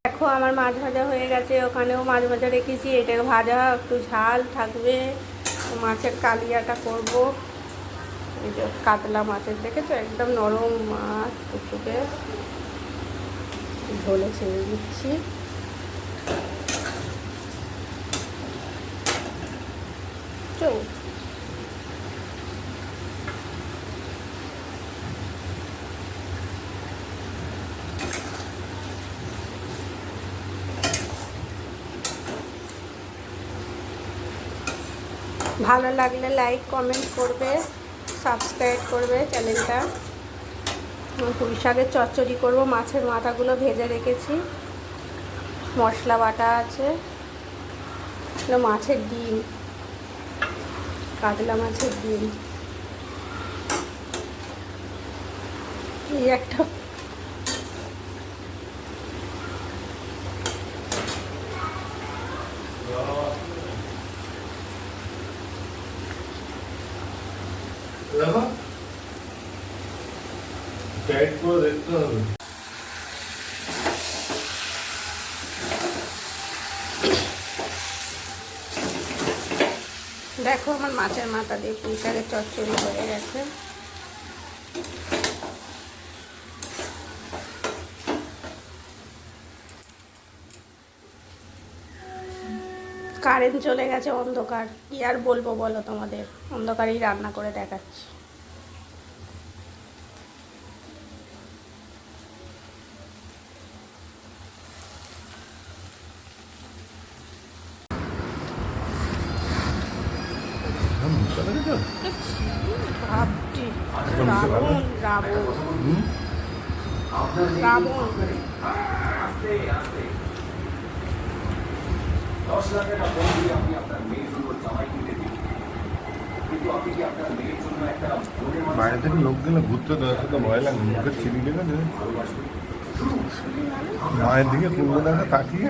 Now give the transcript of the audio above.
দেখো আমার মাছ ভাজা হয়ে গেছে, ওখানেও মাছ ভাজা রেখেছি, এটা ভাজা একটু ঝাল থাকবে, মাছের কালিয়াটা করব। এই যে কাতলা মাছের, দেখেছো একদম নরম মাছ, টুকটুকে ঝোলে ছেড়ে দিচ্ছি। চল ভালো লাগলে লাইক কমেন্ট করবে, সাবস্ক্রাইব করবে চ্যানেলটা। পুঁই শাকের চচ্চড়ি করবো, মাছের মাথাগুলো ভেজে রেখেছি, মশলা বাটা আছে, মাছের ডিম, কাতলা মাছের ডিম, এই একটা দেখো টাইট করে দেখতে হবে। দেখো আমার মাছের মাথা দিয়ে পুঁই শাকের চচ্চড়ি হয়ে গেছে। কারেন্ট চলে গেছে, অন্ধকার, কি আর বলবো বলো তোমাদের, অন্ধকারেই রান্না করে দেখাচ্ছি। ভাবছি রাবণ রাবণ রাবণ 10 লাখ টাকা ফোন দিয়ে আপনি আপনার মেয়ের জন্য জামাই কিনে দিন, কিন্তু আপনি কি আপনার মেয়ের জন্য একটা বাইরে থেকে লোক গেলে ঘুরতে দেওয়ার সাথে ভয় লাগে, মুখের চিনি লেগে যায়, মায়ের দিকে তুলবে দেখা তাকিয়ে